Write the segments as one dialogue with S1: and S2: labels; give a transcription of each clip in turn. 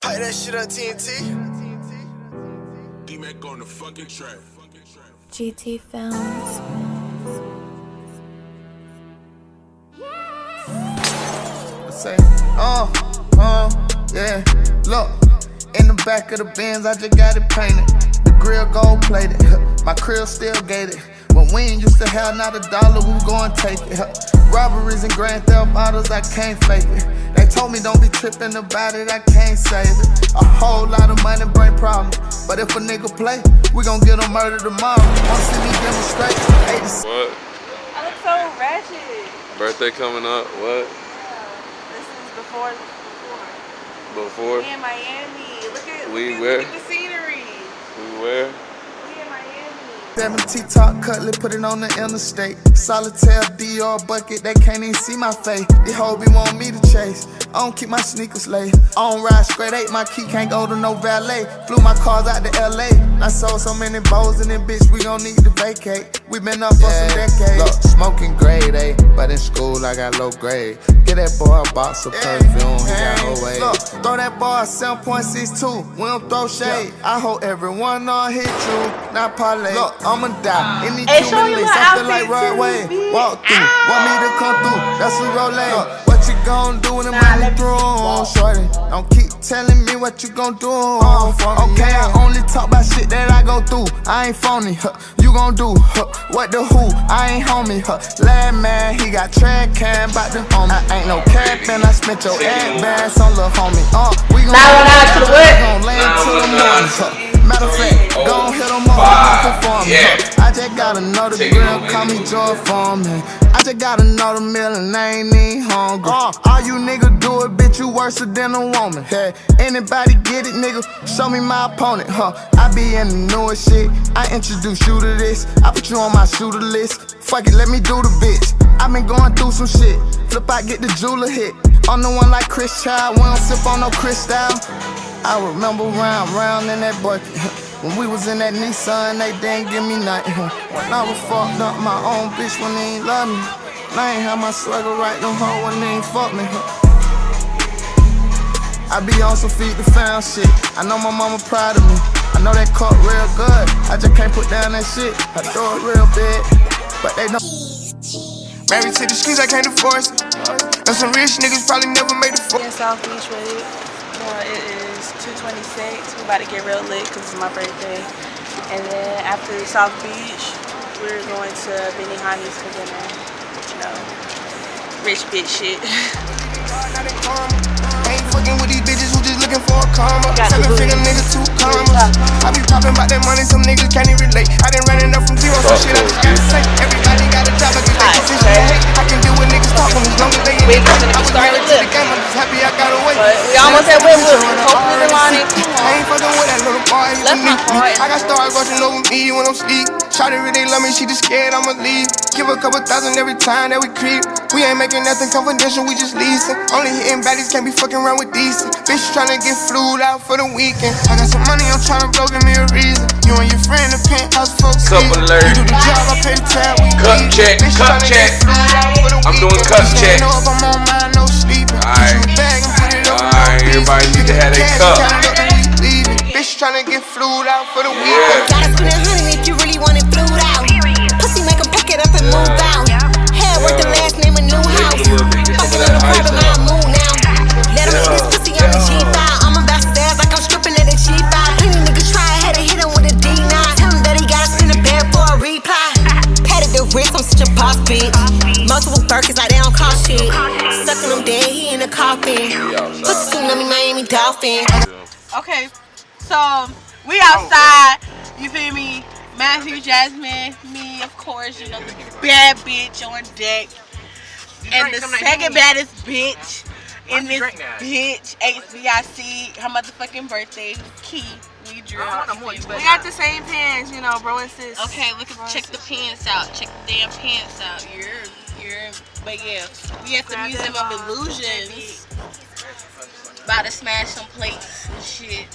S1: Pipe that shit up, TNT.
S2: D-Mac on the fucking track.
S3: GT Films.
S4: I say, yeah. Look, in the back of the Benz, I just got it painted. The grill gold plated. My crib still gated. When we ain't used to have not $1, we gon' take it. Robberies and grand theft autos, I can't fake it. They told me don't be tripping about it, I can't save it. A whole lot of money bring problems, but if a nigga play, we gon' get him murdered tomorrow. Wanna see me demonstrate?
S5: What?
S6: I look so ratchet.
S5: Birthday coming up, what?
S6: This is before.
S5: Before?
S6: We in Miami. Look at the scenery.
S5: We where?
S6: We in Miami.
S4: 70 top cutlet, put it on the interstate. Solitaire DR bucket, they can't even see my face. These hoes be want me to chase. I don't keep my sneakers laced. I don't ride straight 8, my key can't go to no valet. Flew my cars out to LA. I sold so many bowls in this bitch, we gon' need to vacate. We been up for some decades. Look, smoking grade A, but in school I got low grade. Get that boy a box of perfume, he got whole way. Look, throw that bar 7.62, we don't throw shade. I hope everyone hit you, not parlay. Look, I'ma die in these Cuban links, I feel like Rod Wave. Walk through, want me to come through, that's a Rolay. What you gon' do when the money through, shorty? Don't keep telling me what you gon' do. Okay, I only talk about shit that I go through. I ain't phony, you gon' do what the who? I ain't homie, lad man, he got track cam bout the homie. I ain't no cap and I spent your ad bands on lil' homie. We gon' lay until the morning. Matter of fact, gon' hit them up, perform. I just gotta know the grill, call me Joy Foreman. I just gotta know the mill and I ain't even hungry. All you niggas do it, bitch, you worse than a woman. Hey, anybody get it, nigga? Show me my opponent, I be in the newest shit. I introduce you to this. I put you on my shooter list. Fuck it, let me do the bitch. I been going through some shit. Flip out, get the jeweler hit. On the one like Chris Child, we don't sip on no Cristal. I remember round in that bucket. When we was in that Nissan, they didn't give me nothing. When I was fucked up, my own bitch when they ain't love me. And I ain't have my swagger right, no hoe when they ain't fuck me. I be on some feed the fam shit. I know my mama proud of me. I know that cut real good. I just can't put down that shit. I do it real big, but they don't. Married to the streets, I can't divorce it. And some rich niggas probably never made it for.
S6: In South Beach with it. It is 2:26. We about to get real lit because it's my birthday. And then after South Beach, we're going to Benihana's for dinner. You know, rich bitch shit.
S4: Ain't fucking with these bitches who just looking for a karma. 7-figure niggas too karma. I be popping about that money, some niggas can't even relate. I done running up from zero, so shit I just gotta say. Everybody got a job, I get that position they hate. I can deal with niggas talking as long as they ain't. I was married to the game, I'm just happy I got away.
S6: But we almost at Whitwood. Hopefully the line ain't too long.
S4: I ain't fucking with that little boy, he beneath me. I got stars watching over me when I'm sleep. Shawty really love me, she just scared I'ma leave. Give a couple thousand every time that we creep. We ain't making nothing confidential, we just leasing. Only hitting baddies, can't be fucking around with decent. Bitch tryna get flued out for the weekend. I got some money, I'm tryna blow, give me a reason. You and your friend, the penthouse folks.
S5: Cup alert.
S4: You do the job, I pay the tab, we
S5: Cup
S4: leave.
S5: check,
S4: Bitch
S5: cup
S4: tryna
S5: check.
S4: get flued out for the
S5: I'm doing
S4: weekend.
S5: cup check.
S4: Know if I'm on mine, no sleeping.
S5: Alright. Everybody need to have their cup.
S4: Bitch tryna get flued out for the weekend.
S7: Gotta spend 100 if you really want it flued out. Pussy make 'em pack it up and move out. Hair worth the last name, a new house. Fucking on the private, my mood now. Let 'em eat this pussy on the G5. I'm about to dance like I'm stripping at a G5. Plenty niggas try, had to hit him with a D9. Tell him that he gotta spin a bed for a reply. Patted the wrist, I'm such a boss bitch. Multiple Birkins like they don't cost shit. Sucking him dead, he in the coffin. Pussy seen on me, Miami Dolphin.
S6: Okay, so we outside, you feel me? Matthew, Jasmine, me, of course, you know, the bad bitch on deck. And the second baddest bitch in this bitch, HBIC, her motherfucking birthday, Key. We drew.
S8: We got the same pants, you know, bro and sis.
S6: Okay, check the pants out. Check the damn pants out. But yeah, we at the Museum of Illusions. About to smash some plates and shit.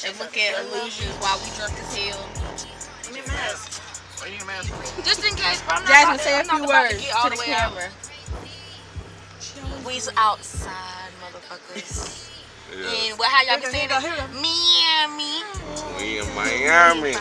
S6: And look at illusions while we drunk as hell.
S8: Just in case, bro.
S6: Jasmine, say a few words to the camera.
S8: We's outside, motherfuckers. And what, how y'all be saying it? Miami.
S5: We in Miami.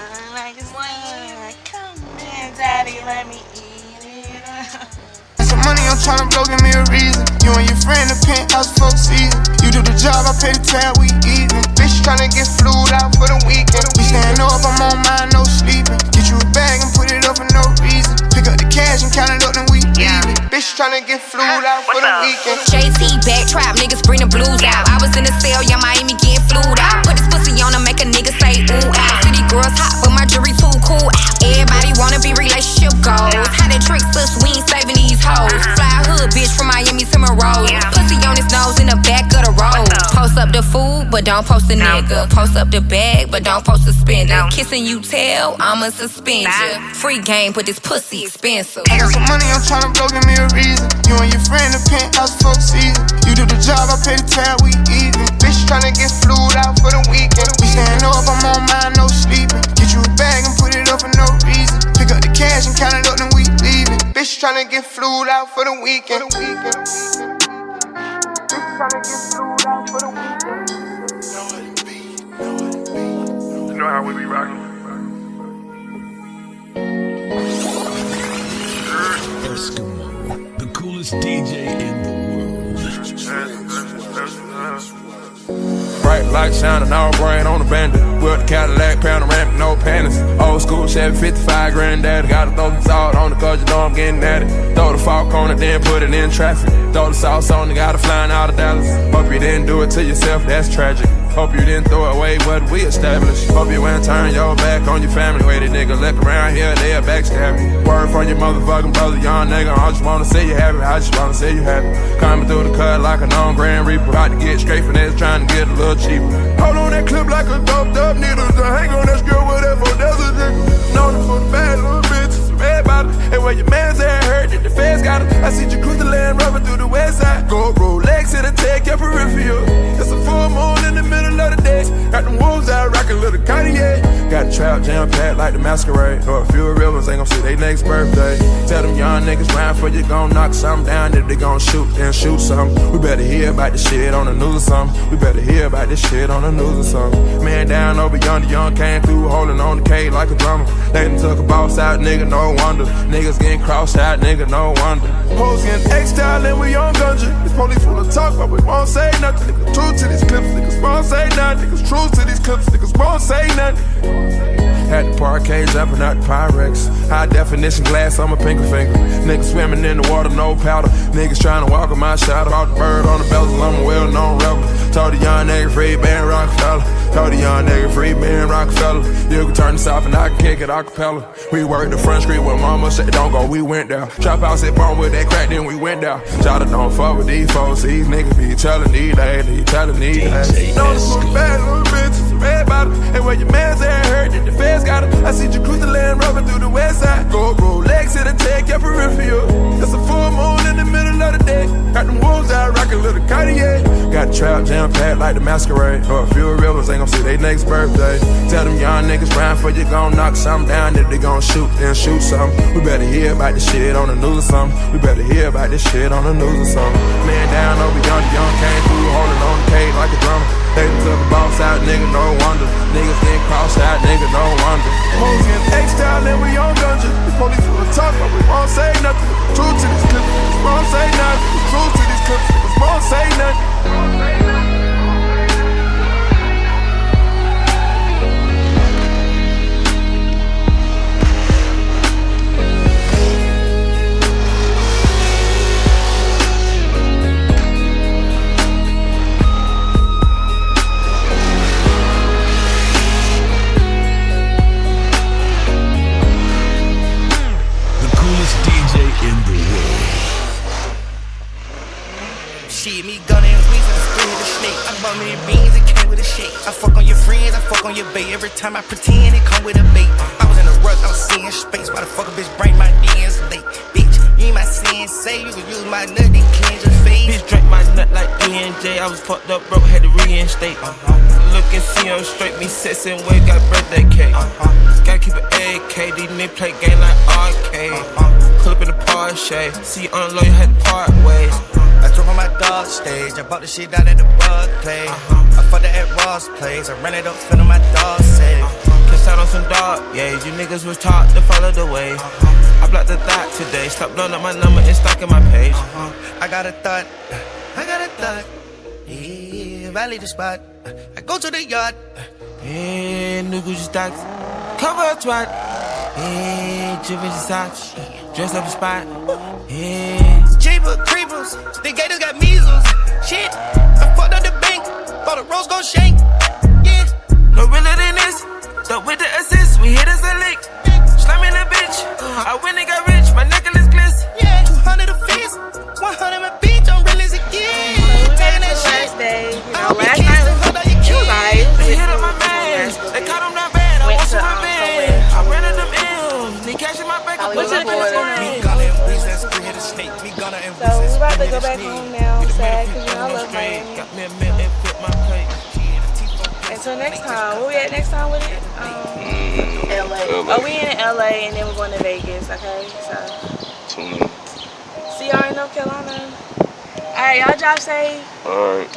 S6: Come here, daddy, let me eat it.
S4: Some money I'm tryna blow, give me a reason. You and your friend in the penthouse for season. You do the job, I pay the tab, we even. Bitch tryna get flued out for the weekend. We stand up, I'm on mine, no sleeping. Get you a bag and put it up for no reason. Pick up the cash and count it up, then we leaving. Bitch tryna get flued out for the weekend.
S7: JT back trap, niggas bring the blues out. I was in the cell, yeah, Miami getting flued out. Put this pussy on to make a nigga say ooh out. City girls hot, but my jury too cool out. Everybody wanna be relationship goals. How they trick us, we ain't saving these hoes. Fly hood bitch from Miami to Monroe. Pussy on his nose in the back of the road. Post up the food, but don't post the nigga. Post up the bag, but don't post the spender. Kissing you tell, I'ma suspend ya. Free game, but this pussy expensive.
S4: I got some money, I'm tryna blow, give me a reason. You and your friend in the penthouse for season. You do the job, I pay the tab, we even. Bitch tryna get flued out for the weekend. We stand up, I'm on mine, no sleeping. Get you a bag and put it up for no reason. Pick up the cash and count it up, then we leaving. Bitch tryna get flued out for the weekend. Bitch tryna get flued out for the weekend.
S5: You know how we be rocking.
S1: Eskimo, the coolest DJ in the world.
S2: Bright light shining, all brain on the bandit. With the Cadillac, panoramic, no panties. Old school Chevy 55, granddaddy. Gotta throw some salt on the cause you know I'm getting at it. Throw the fork on it, then put it in traffic. Throw the sauce on it, got it flying out of Dallas. Hope you didn't do it to yourself, that's tragic. Hope you didn't throw away what we established. Hope you ain't turn your back on your family. Way the nigga look around here, they'll backstab you. Word from your motherfucking brother, young nigga. I just wanna see you happy, I just wanna see you happy. Coming through the cut like a known Grand Reaper. About to get straight finesse, trying to get a little cheaper. Hold on that clip like a doped up needle. Hang on that skirt with that for desert nigga. Known it for the bad little bitches, red bottle. And where your man's at hurt that the feds got it. I see you cruise the land rubber through the west side. Go Rolex in the tech, your peripheral. It's a full moon in the middle of the day. Got them wolves out rockin' little Kanye. Got the trap jam packed like the masquerade. Or a few real ones ain't gon' see they next birthday. Tell them young niggas round for you gon' knock something down. If they gon' shoot, then shoot something. We better hear about this shit on the news or something. We better hear about this shit on the news or something. Man down over yonder, young came through holding on the K like a drummer. They done took a boss out, nigga, no wonder. Niggas getting crossed out, nigga, no wonder. Hoes getting X-style and we on gunja. This police full of talk, but we won't say nothing. Niggas true to these clips, niggas won't say nothing. Niggas true to these clips, niggas won't say nothing. Had the parquet jumping out the Pyrex. High definition glass on my pinky finger. Niggas swimming in the water, no powder. Niggas trying to walk on my shadow. Out the bird on the bezel, I'm a well-known rebel. Told the young nigga free Ben Rockefeller. Told the young nigga free Ben Rockefeller. You can turn this off and I can kick it acapella. We worked the front street when mama said don't go, we went down. Trap house at bone with that crack, then we went down. Shout out, don't fuck with these folks. These niggas be telling these days, they telling these days. Know this for the bad little bitches, red bottle. And where your man's at hurt that the feds got it. I see you cruise the land rubbing through the west side. Go Rolex in the tech, your peripheral. It's a full moon in the middle of the day. Got them wolves out rockin' little Kanye. Got the trap jam packed like the masquerade. Or a few real ones ain't gon' see they next birthday. Tell them young niggas round for you gon' knock something down. If they gon' shoot, then shoot something. We better hear about this shit on the news or something. We better hear about this shit on the news or something. Man down over yonder, young came through holding on the K like a drummer. They took the boss out, nigga, no wonder. Niggas getting crossed out, nigga, no wonder. Hoes getting X-style and we on dungeon. This police full of talk, but we won't say nothing. True to these clips, niggas won't say nothing. True to these clips, niggas won't say nothing.
S9: Shit, me gun and squeeze and spray the snake. I bought me beans, it came with a shake. I fuck on your friends, I fuck on your bait. Every time I pretend, it come with a bait. I was in a rush, I'm seeing space. Why the fuck a bitch bring my DNs late? Bitch, you ain't my sensei. You can use my nut, then cleanse your face.
S10: Bitch drank my nut like E&J. I was fucked up, broke, had to reinstate. Look and see him straight, me sexin' way, got birthday cake. Gotta keep an AK, these niggas play game like arcade. Pull up in the Porsche. See you on the low, you had to part ways.
S9: I drove on my dog stage. I bought the shit down at the bug play. I fucked it at Ross Place. I ran it up, feeling my dog safe.
S10: Kissed out on some dark, yeah. You niggas was taught to follow the way. I blocked the thought today. Stop blowing up my number and stalking my page.
S9: I got a thought. Yeah, valley the spot. I go to the yacht.
S10: Yeah, niggas just stocks. Cover a twat. Yeah, drippin' socks. Dress up a spot. Yeah.
S9: Jeepers, creepers. The gators got measles. Shit. I fucked up the bank. Thought the rose gon' shake. Yeah.
S10: No realer than this. Stuck with the assist. We hit us a lick. Slamming a bitch. I went and got rich. My necklace glitz.
S9: Yeah. 200 a piece. 100 my bitch. I'm real as it gets. Taking that shit.
S6: Day. You know, last night was nice.
S10: They hit up my man. They caught him not bad. I want some my man. I ran at them M's. They catching my back. I put it in the screen.
S6: So we about to go back home now. Sad because you know I love Miami.
S10: Got me a meal and fit my plate.
S6: Until next time. Where we at next time with it? LA. Oh, we in LA and then we're going to Vegas. Okay, so
S5: Tune in.
S6: see y'all in North Carolina. All right, y'all drive safe.
S5: All right.